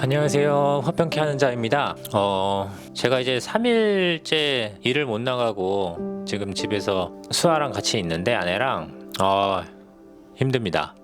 안녕하세요. 화평케 하는 자입니다. 제가 이제 3일째 일을 못 나가고 지금 집에서 수아랑 같이 있는데 아내랑 힘듭니다.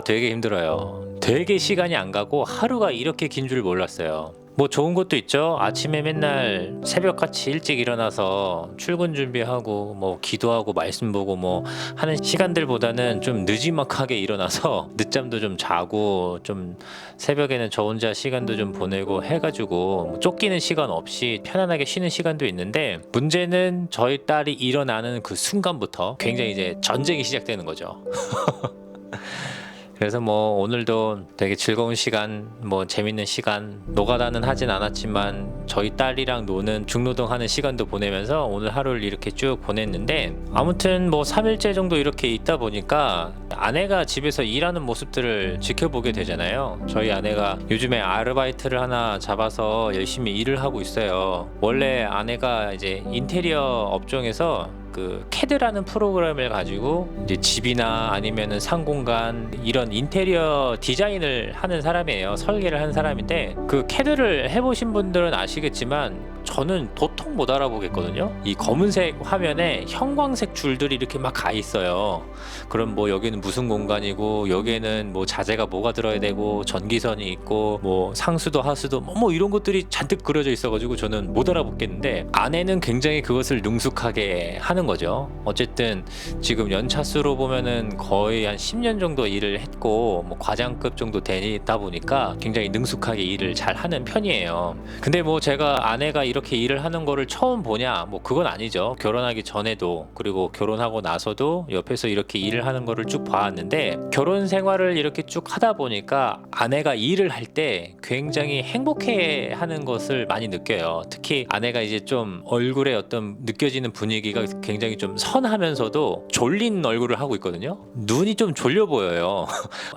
되게 힘들어요. 되게 시간이 안 가고 하루가 이렇게 긴 줄 몰랐어요. 뭐 좋은 것도 있죠. 아침에 맨날 새벽같이 일찍 일어나서 출근 준비하고 뭐 기도하고 말씀 보고 뭐 하는 시간들보다는 좀 느지막하게 일어나서 늦잠도 좀 자고 좀 새벽에는 저 혼자 시간도 좀 보내고 해가지고 뭐 쫓기는 시간 없이 편안하게 쉬는 시간도 있는데, 문제는 저희 딸이 일어나는 그 순간부터 굉장히 이제 전쟁이 시작되는 거죠. 그래서 뭐 오늘도 되게 즐거운 시간, 뭐 재밌는 시간, 노가다는 하진 않았지만 저희 딸이랑 노는 중노동하는 시간도 보내면서 오늘 하루를 이렇게 쭉 보냈는데, 아무튼 뭐 3일째 정도 이렇게 있다 보니까 아내가 집에서 일하는 모습들을 지켜보게 되잖아요. 저희 아내가 요즘에 아르바이트를 하나 잡아서 열심히 일을 하고 있어요. 원래 아내가 이제 인테리어 업종에서 그 캐드라는 프로그램을 가지고 이제 집이나 아니면은 상공간 이런 인테리어 디자인을 하는 사람이에요. 설계를 하는 사람인데, 그 캐드를 해보신 분들은 아시겠지만 저는 도통 못 알아보겠거든요. 이 검은색 화면에 형광색 줄들이 이렇게 막 가 있어요. 그럼 뭐 여기는 무슨 공간이고 여기에는 뭐 자재가 뭐가 들어야 되고 전기선이 있고 뭐 상수도 하수도 뭐 이런 것들이 잔뜩 그려져 있어가지고 저는 못 알아보겠는데, 아내는 굉장히 그것을 능숙하게 하는 거죠. 어쨌든 지금 연차수로 보면은 거의 한 10년 정도 일을 했고 뭐 과장급 정도 되다 보니까 굉장히 능숙하게 일을 잘 하는 편이에요. 근데 뭐 제가 아내가 이렇게 일을 하는 거를 처음 보냐, 뭐 그건 아니죠. 결혼하기 전에도 그리고 결혼하고 나서도 옆에서 이렇게 일을 하는 거를 쭉 봐왔는데, 결혼 생활을 이렇게 쭉 하다 보니까 아내가 일을 할 때 굉장히 행복해 하는 것을 많이 느껴요. 특히 아내가 이제 좀 얼굴에 어떤 느껴지는 분위기가 굉장히 좀 선하면서도 졸린 얼굴을 하고 있거든요. 눈이 좀 졸려 보여요.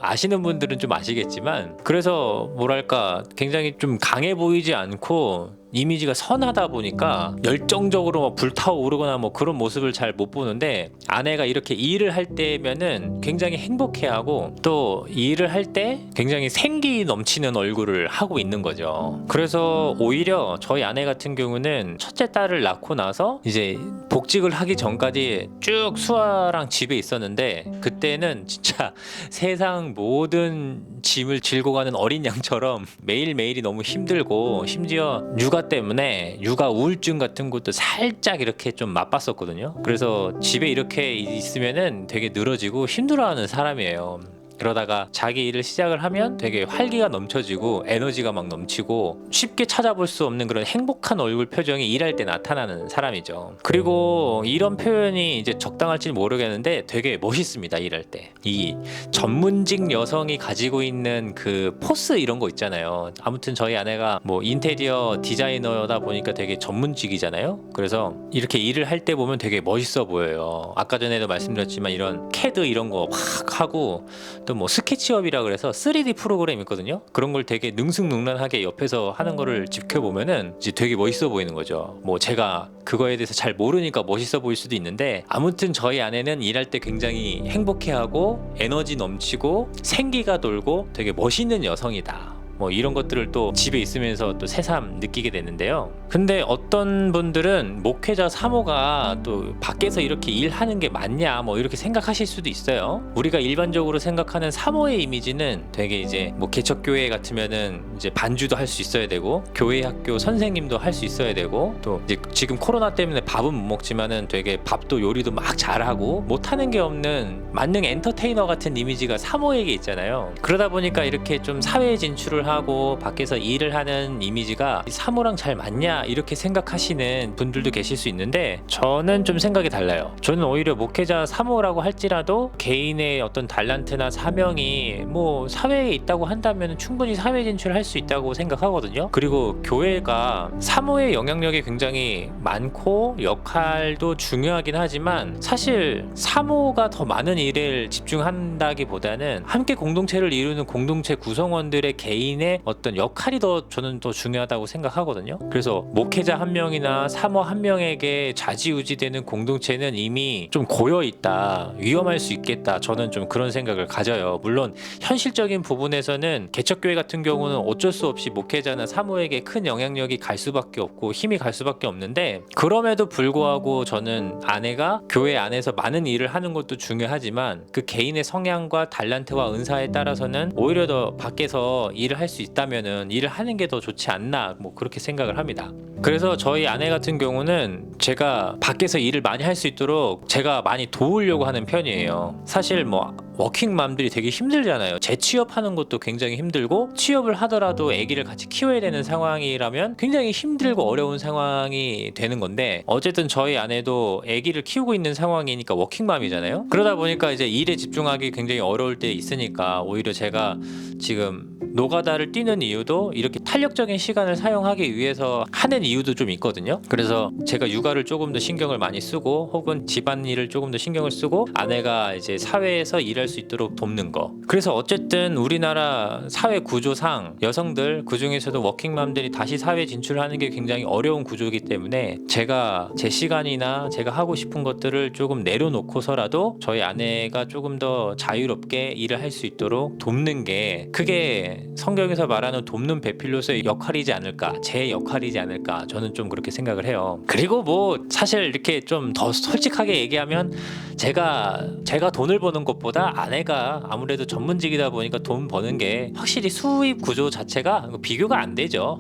아시는 분들은 좀 아시겠지만, 그래서 뭐랄까 굉장히 좀 강해 보이지 않고 이미지가 선하다 보니까 열정적으로 뭐 불타오르거나 뭐 그런 모습을 잘 못 보는데, 아내가 이렇게 일을 할 때면은 굉장히 행복해하고 또 일을 할 때 굉장히 생기 넘치는 얼굴을 하고 있는 거죠. 그래서 오히려 저희 아내 같은 경우는 첫째 딸을 낳고 나서 이제 복직을 하기 전까지 쭉 수아랑 집에 있었는데, 그때는 진짜 세상 모든 짐을 질고 가는 어린 양처럼 매일매일이 너무 힘들고, 심지어 육아 때문에 육아 우울증 같은 것도 살짝 이렇게 좀 맛봤었거든요. 그래서 집에 이렇게 있으면은 되게 늘어지고 힘들어하는 사람이에요. 그러다가 자기 일을 시작을 하면 되게 활기가 넘쳐지고 에너지가 막 넘치고 쉽게 찾아볼 수 없는 그런 행복한 얼굴 표정이 일할 때 나타나는 사람이죠. 그리고 이런 표현이 이제 적당할지 모르겠는데 되게 멋있습니다. 일할 때 이 전문직 여성이 가지고 있는 그 포스 이런 거 있잖아요. 아무튼 저희 아내가 뭐 인테리어 디자이너다 보니까 되게 전문직이잖아요. 그래서 이렇게 일을 할 때 보면 되게 멋있어 보여요. 아까 전에도 말씀드렸지만 이런 캐드 이런 거 막 하고 또 뭐 스케치업이라 그래서 3D 프로그램 있거든요. 그런 걸 되게 능숙능란하게 옆에서 하는 거를 지켜보면은 이제 되게 멋있어 보이는 거죠. 뭐 제가 그거에 대해서 잘 모르니까 멋있어 보일 수도 있는데, 아무튼 저희 아내는 일할 때 굉장히 행복해하고 에너지 넘치고 생기가 돌고 되게 멋있는 여성이다. 뭐 이런 것들을 또 집에 있으면서 또 새삼 느끼게 되는데요. 근데 어떤 분들은 목회자 사모가 또 밖에서 이렇게 일하는 게 맞냐 뭐 이렇게 생각하실 수도 있어요. 우리가 일반적으로 생각하는 사모의 이미지는 되게 이제 뭐 개척교회 같으면은 이제 반주도 할 수 있어야 되고 교회 학교 선생님도 할 수 있어야 되고, 또 이제 지금 코로나 때문에 밥은 못 먹지만은 되게 밥도 요리도 막 잘하고 못하는 게 없는 만능 엔터테이너 같은 이미지가 사모에게 있잖아요. 그러다 보니까 이렇게 좀 사회에 진출을 하고 밖에서 일을 하는 이미지가 사모랑 잘 맞냐 이렇게 생각하시는 분들도 계실 수 있는데, 저는 좀 생각이 달라요. 저는 오히려 목회자 사모라고 할지라도 개인의 어떤 달란트나 사명이 뭐 사회에 있다고 한다면 충분히 사회 진출할 수 있다고 생각하거든요. 그리고 교회가 사모의 영향력이 굉장히 많고 역할도 중요하긴 하지만, 사실 사모가 더 많은 일에 집중한다기보다는 함께 공동체를 이루는 공동체 구성원들의 개인 개인의 어떤 역할이 저는 더 중요하다고 생각하거든요. 그래서 목회자 한 명이나 사모 한 명에게 좌지우지되는 공동체는 이미 좀 고여 있다, 위험할 수 있겠다, 저는 좀 그런 생각을 가져요. 물론 현실적인 부분에서는 개척교회 같은 경우는 어쩔 수 없이 목회자나 사모에게 큰 영향력이 갈 수밖에 없고 힘이 갈 수밖에 없는데, 그럼에도 불구하고 저는 아내가 교회 안에서 많은 일을 하는 것도 중요하지만 그 개인의 성향과 달란트와 은사에 따라서는 오히려 더 밖에서 일을 할 수 있다면은 일을 하는 게 더 좋지 않나, 뭐 그렇게 생각을 합니다. 그래서 저희 아내 같은 경우는 제가 밖에서 일을 많이 할 수 있도록 제가 많이 도우려고 하는 편이에요. 사실 뭐 워킹맘들이 되게 힘들잖아요. 재취업하는 것도 굉장히 힘들고, 취업을 하더라도 아기를 같이 키워야 되는 상황이라면 굉장히 힘들고 어려운 상황이 되는 건데, 어쨌든 저희 아내도 아기를 키우고 있는 상황이니까 워킹맘이잖아요. 그러다 보니까 이제 일에 집중하기 굉장히 어려울 때 있으니까 오히려 제가 지금 노가다를 뛰는 이유도 이렇게 탄력적인 시간을 사용하기 위해서 하는 이유도 좀 있거든요. 그래서 제가 육아를 조금 더 신경을 많이 쓰고, 혹은 집안일을 조금 더 신경을 쓰고, 아내가 이제 사회에서 일할 수 있도록 돕는 거. 그래서 어쨌든 우리나라 사회 구조상 여성들, 그중에서도 워킹맘들이 다시 사회 진출하는 게 굉장히 어려운 구조이기 때문에 제가 제 시간이나 제가 하고 싶은 것들을 조금 내려놓고서라도 저희 아내가 조금 더 자유롭게 일을 할 수 있도록 돕는 게, 그게 성경에서 말하는 돕는 배필로서의 역할이지 않을까, 제 역할이지 않을까, 저는 좀 그렇게 생각을 해요. 그리고 뭐 사실 이렇게 좀 더 솔직하게 얘기하면 제가 돈을 버는 것보다 아내가 아무래도 전문직이다 보니까 돈 버는 게 확실히 수입 구조 자체가 비교가 안 되죠.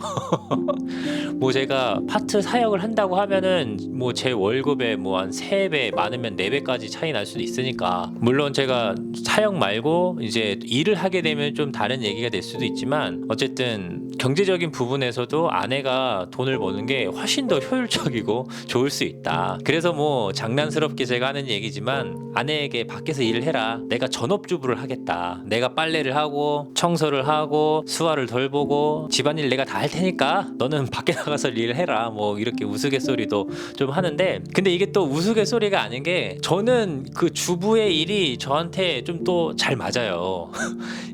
뭐 제가 파트 사역을 한다고 하면은 뭐 제 월급에 뭐 한 3배, 많으면 4배까지 차이 날 수도 있으니까, 물론 제가 사역 말고 이제 일을 하게 되면 좀 다른 얘기가 될 수도 있지만, 어쨌든 경제적인 부분에서도 아내가 돈을 버는 게 훨씬 더 효율적이고 좋을 수 있다. 그래서 뭐 장난스럽게 제가 하는 얘기지만, 아내에게 밖에서 일을 해라, 내가 전업주부를 하겠다, 내가 빨래를 하고 청소를 하고 수화를 돌보고 집안일 내가 다 할 테니까 너는 밖에 나가서 일을 해라, 뭐 이렇게 우스갯소리도 좀 하는데, 근데 이게 또 우스갯소리가 아닌 게, 저는 그 주부의 일이 저한테 좀 또 잘 맞아요.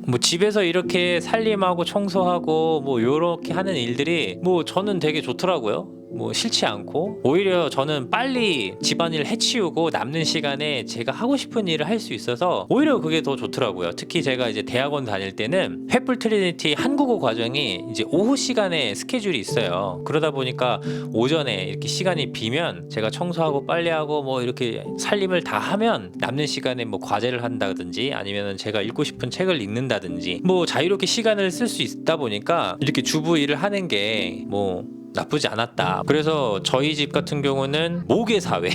뭐 집에서 이렇게 살림하고 청소하고 뭐 요렇게 하는 일들이 뭐 저는 되게 좋더라고요. 뭐 싫지 않고, 오히려 저는 빨리 집안일 해치우고 남는 시간에 제가 하고 싶은 일을 할 수 있어서 오히려 그게 더 좋더라고요. 특히 제가 이제 대학원 다닐 때는 횃불 트리니티 한국어 과정이 이제 오후 시간에 스케줄이 있어요. 그러다 보니까 오전에 이렇게 시간이 비면 제가 청소하고 빨래하고 뭐 이렇게 살림을 다 하면 남는 시간에 뭐 과제를 한다든지 아니면은 제가 읽고 싶은 책을 읽는다든지 뭐 자유롭게 시간을 쓸 수 있다 보니까 이렇게 주부 일을 하는 게 뭐 나쁘지 않았다. 그래서 저희 집 같은 경우는 모계 사회,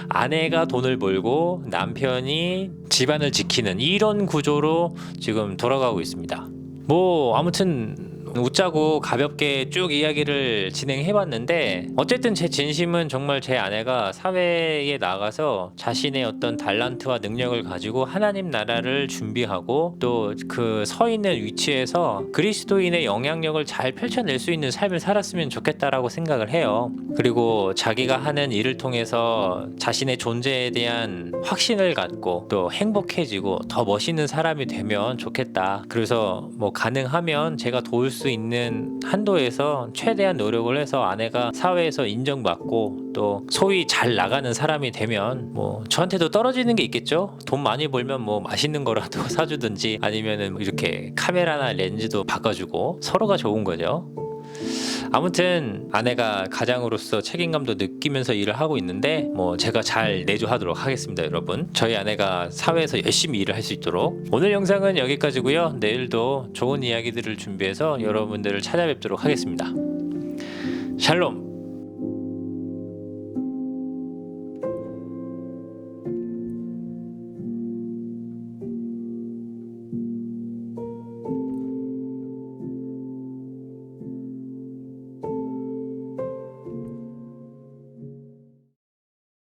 아내가 돈을 벌고 남편이 집안을 지키는 이런 구조로 지금 돌아가고 있습니다. 뭐 아무튼 웃자고 가볍게 쭉 이야기를 진행해봤는데, 어쨌든 제 진심은 정말 제 아내가 사회에 나가서 자신의 어떤 달란트와 능력을 가지고 하나님 나라를 준비하고 또 그 서 있는 위치에서 그리스도인의 영향력을 잘 펼쳐낼 수 있는 삶을 살았으면 좋겠다라고 생각을 해요. 그리고 자기가 하는 일을 통해서 자신의 존재에 대한 확신을 갖고 또 행복해지고 더 멋있는 사람이 되면 좋겠다. 그래서 뭐 가능하면 제가 도울 수 있는 한도에서 최대한 노력을 해서 아내가 사회에서 인정받고 또 소위 잘 나가는 사람이 되면 뭐 저한테도 떨어지는 게 있겠죠. 돈 많이 벌면 뭐 맛있는 거라도 사주든지 아니면은 이렇게 카메라나 렌즈도 바꿔주고 서로가 좋은 거죠. 아무튼 아내가 가장으로서 책임감도 느끼면서 일을 하고 있는데 뭐 제가 잘 내조하도록 하겠습니다. 여러분, 저희 아내가 사회에서 열심히 일을 할 수 있도록. 오늘 영상은 여기까지고요. 내일도 좋은 이야기들을 준비해서 여러분들을 찾아뵙도록 하겠습니다. 샬롬.